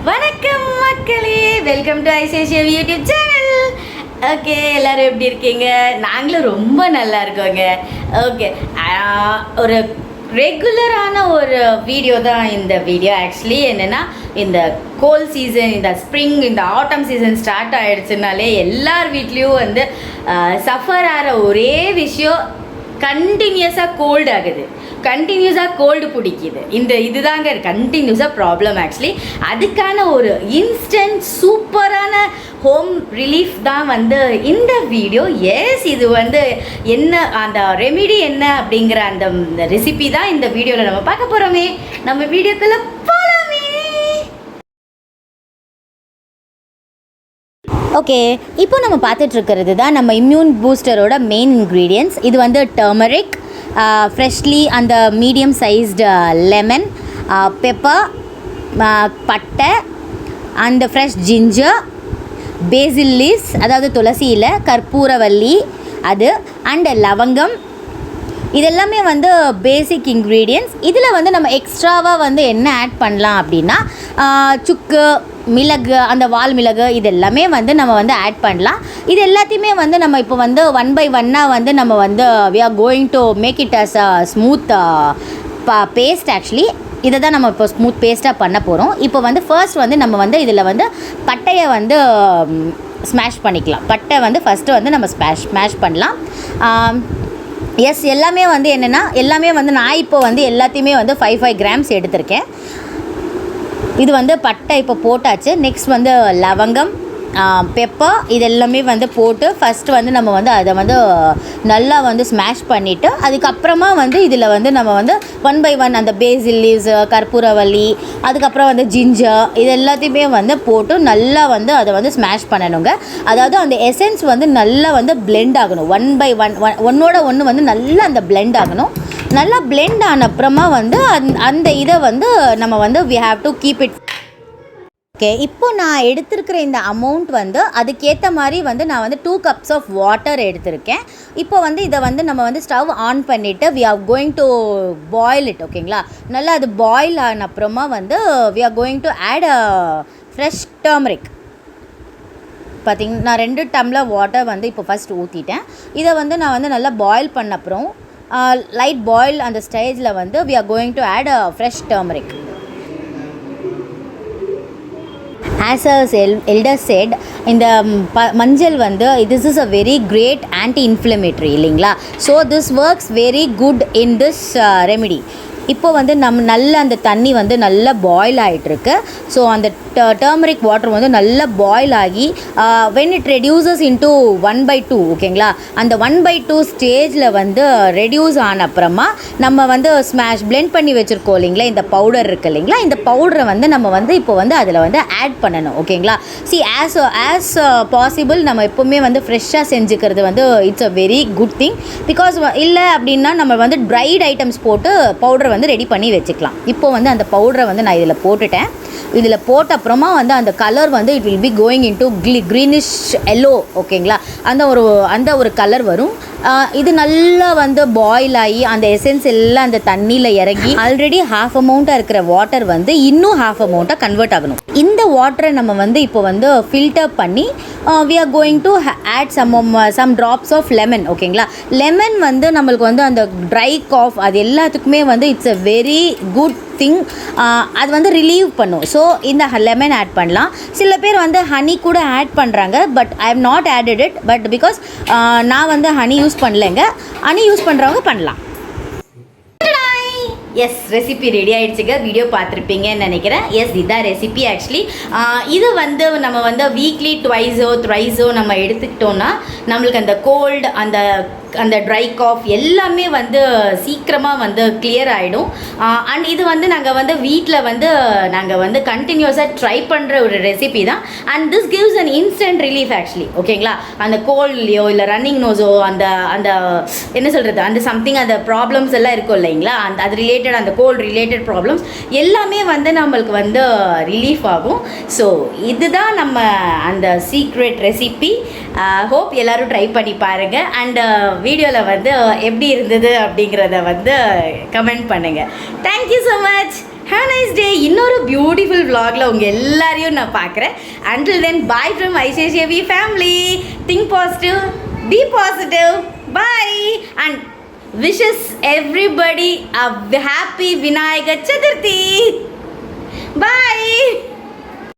வணக்கம் மக்களே, welcome to ஐஷேஷ் யூடியூப் சேனல். ஓகே, எல்லோரும் எப்படி இருக்கீங்க? நாங்களும் ரொம்ப நல்லா இருக்கோங்க. ஓகே, ஒரு ரெகுலரான ஒரு வீடியோ தான் இந்த வீடியோ. ஆக்சுவலி என்னென்னா, இந்த கோல்ட் சீசன், இந்த ஸ்ப்ரிங், இந்த ஆட்டம் சீசன் ஸ்டார்ட் ஆகிடுச்சுனாலே எல்லார் வீட்லேயும் வந்து சஃபர் ஆகிற ஒரே விஷயம் கண்டினியூஸாக கோல்டு ஆகுது, கண்டினியூஸாக கோல்டு பிடிக்குது. இதுதாங்க கண்டினியூஸாக ப்ராப்ளம். ஆக்சுவலி அதுக்கான ஒரு இன்ஸ்டன்ட் சூப்பரான ஹோம் ரிலீஃப் தான் வந்து இந்த வீடியோ. எஸ், இது வந்து என்ன, அந்த ரெமிடி என்ன அப்படிங்கிற அந்த ரெசிபி தான் இந்த வீடியோவில் நம்ம பார்க்க போகிறோமே. நம்ம வீடியோக்குள்ளே போகலாமே. ஓகே, இப்போ நம்ம பார்த்துட்ருக்கிறது தான் நம்ம இம்யூன் பூஸ்டரோட மெயின் இன்க்ரீடியன்ட்ஸ். இது வந்து டர்மரிக், ஃப்ரெஷ்லி அந்த மீடியம் சைஸ்டு லெமன், பெப்பர், பட்டை, அந்த ஃப்ரெஷ் ஜிஞ்சர், பேசில் லீவ்ஸ் அதாவது துளசி இலை, கற்பூரவல்லி அது, அண்ட் லவங்கம். இதெல்லாமே வந்து பேசிக் இன்க்ரீடியன்ட்ஸ். இதில் வந்து நம்ம எக்ஸ்ட்ராவாக வந்து என்ன ஆட் பண்ணலாம் அப்படின்னா, சுக்கு, மிளகு, அந்த வால் மிளகு, இது எல்லாமே வந்து நம்ம வந்து ஆட் பண்ணலாம். இது எல்லாத்தையுமே வந்து நம்ம இப்போ வந்து ஒன் பை ஒன்னாக வந்து நம்ம வந்து we are going to make it as a smooth paste. Actually இதை தான் நம்ம இப்போ ஸ்மூத் பேஸ்ட்டாக பண்ண போகிறோம். இப்போ வந்து ஃபர்ஸ்ட் வந்து நம்ம வந்து இதில் வந்து பட்டையை வந்து ஸ்மாஷ் பண்ணிக்கலாம். பட்டை வந்து ஃபஸ்ட்டு வந்து நம்ம ஸ்மாஷ் பண்ணலாம். எஸ், எல்லாமே வந்து என்னென்னா, எல்லாமே வந்து நான் இப்போ வந்து எல்லாத்தையுமே வந்து 5 கிராம்ஸ் எடுத்திருக்கேன். இது வந்து பட்டை இப்போ போட்டாச்சு. நெக்ஸ்ட் வந்து லவங்கம், பெப்பர், இது எல்லாமே வந்து போட்டு ஃபஸ்ட்டு வந்து நம்ம வந்து அதை வந்து நல்லா வந்து ஸ்மாஷ் பண்ணிவிட்டு, அதுக்கப்புறமா வந்து இதில் வந்து நம்ம வந்து ஒன் பை ஒன் அந்த பேசில் லீவ்ஸ், கற்பூரவல்லி, அதுக்கப்புறம் வந்து ஜிஞ்சர், இது எல்லாத்தையுமே வந்து போட்டு நல்லா வந்து அதை வந்து ஸ்மாஷ் பண்ணணுங்க. அதாவது அந்த எசன்ஸ் வந்து நல்லா வந்து பிளெண்ட் ஆகணும். ஒன் பை ஒன்னோட ஒன்று வந்து நல்லா அந்த பிளெண்ட் ஆகணும். நல்லா பிளெண்ட் ஆன அப்புறமா வந்து அந்த இதை வந்து நம்ம வந்து we have to keep it. Okay, இப்போ நான் எடுத்திருக்கிற இந்த அமௌண்ட் வந்து அதுக்கேற்ற மாதிரி வந்து நான் வந்து 2 cups ஆஃப் வாட்டர் எடுத்திருக்கேன். இப்போ வந்து இதை வந்து நம்ம வந்து ஸ்டவ் ஆன் பண்ணிவிட்டு we are going to boil it. ஓகேங்களா, நல்லா அது பாயில் ஆன அப்புறமா வந்து we are going to add fresh turmeric. பார்த்திங்கன்னா, நான் 2 டம்ளர் வாட்டர் வந்து இப்போ ஃபஸ்ட் ஊற்றிட்டேன். இதை வந்து நான் வந்து நல்லா பாயில் பண்ண அப்புறம் லைட் பாயில் அந்த ஸ்டேஜில் வந்து we are going to add fresh turmeric. As elder said, இந்த மஞ்சள் வந்து this is a very great anti inflammatory இல்லைங்களா. So this works very good in this remedy. இப்போ வந்து நம்ம நல்ல அந்த தண்ணி வந்து நல்லா பாயில் ஆகிட்டுருக்கு. ஸோ அந்த டர்மரிக் வாட்டர் வந்து நல்லா பாயில் ஆகி வென் இட் ரெடியூசஸ் இன்ட்டு 1/2. ஓகேங்களா, அந்த 1/2 ஸ்டேஜில் வந்து ரெடியூஸ் ஆன அப்புறமா நம்ம வந்து பிளெண்ட் பண்ணி வச்சுருக்கோம் இல்லைங்களா, இந்த பவுடர் இருக்குது இல்லைங்களா, இந்த பவுடரை வந்து நம்ம வந்து இப்போ வந்து அதில் வந்து ஆட் பண்ணணும். ஓகேங்களா, ஆஸ் பாசிபிள் நம்ம எப்போவுமே வந்து ஃப்ரெஷ்ஷாக செஞ்சுக்கிறது வந்து it's a very good thing. Because இல்லை அப்படின்னா நம்ம வந்து ட்ரைட் ஐட்டம்ஸ் போட்டு பவுடரை வந்து ரெடி பண்ணி வச்சுக்கலாம். இப்போ வந்து அந்த பவுடரை வந்து நான் இதில் போட்டுட்டேன். இதில் போட்ட அப்புறமா வந்து அந்த கலர் வந்து it will be going into greenish yellow. ஓகேங்களா, அந்த ஒரு கலர் வரும். இது நல்லா வந்து பாயில் ஆகி அந்த எசன்ஸ் எல்லாம் அந்த தண்ணியில் இறங்கி ஆல்ரெடி ஹாஃப் அமௌண்ட்டாக இருக்கிற வாட்டர் வந்து இன்னும் ஹாஃப் அமௌண்ட்டாக கன்வெர்ட் ஆகணும். இந்த வாட்டரை நம்ம வந்து இப்போ வந்து ஃபில்டர் பண்ணி we are going to add some drops of lemon. ஓகேங்களா, லெமன் வந்து நம்மளுக்கு வந்து அந்த ட்ரை காஃப் அது எல்லாத்துக்குமே வந்து it's a very good thing. அது வந்து ரிலீவ் பண்ணும். ஸோ இந்த லெமன் ஆட் பண்ணலாம். சில பேர் வந்து ஹனி கூட ஆட் பண்ணுறாங்க, but I have not added it. But because நான் வந்து ஹனி யூஸ் பண்ணலைங்க. ஹனி யூஸ் பண்ணுறவங்க பண்ணலாம். எஸ், ரெசிபி ரெடி ஆகிடுச்சுங்க. வீடியோ பார்த்துருப்பீங்கன்னு நினைக்கிறேன். எஸ், இதுதான் ரெசிபி. ஆக்சுவலி இது வந்து நம்ம வந்து வீக்லி ட்வைஸோ நம்ம எடுத்துக்கிட்டோன்னா நம்மளுக்கு அந்த கோல்டு, அந்த ட்ரை காஃப் எல்லாமே வந்து சீக்கிரமாக வந்து கிளியர் ஆகிடும். அண்ட் இது வந்து நாங்கள் வந்து வீட்டில் வந்து நாங்கள் வந்து கண்டினியூஸாக ட்ரை பண்ணுற ஒரு ரெசிபி தான். And this gives an instant relief actually. ஓகேங்களா, அந்த கோல்ட்லையோ இல்லை ரன்னிங் நோஸோ அந்த என்ன சொல்கிறது, அந்த சம்திங் அந்த ப்ராப்ளம்ஸ் எல்லாம் இருக்கும் இல்லைங்களா, அது ரிலேட்டட், அந்த கோல்டு ரிலேட்டட் ப்ராப்ளம்ஸ் எல்லாமே வந்து நம்மளுக்கு வந்து ரிலீஃப் ஆகும். ஸோ இதுதான் நம்ம அந்த சீக்ரெட் ரெசிபி. ஹோப் எல்லோரும் ட்ரை பண்ணி பாருங்கள். அண்ட் வீடியோவில் வந்து எப்படி இருந்தது அப்படிங்கிறத வந்து கமெண்ட் பண்ணுங்கள். Thank you so much. Have nice day. இன்னொரு பியூட்டிஃபுல் vlogல உங்கள் எல்லாரையும் நான் பார்க்குறேன். Until then, bye from ஐசேஷியவி family. Think positive, be positive. Bye. And wishes everybody a happy Vinayaka Chaturthi. Bye.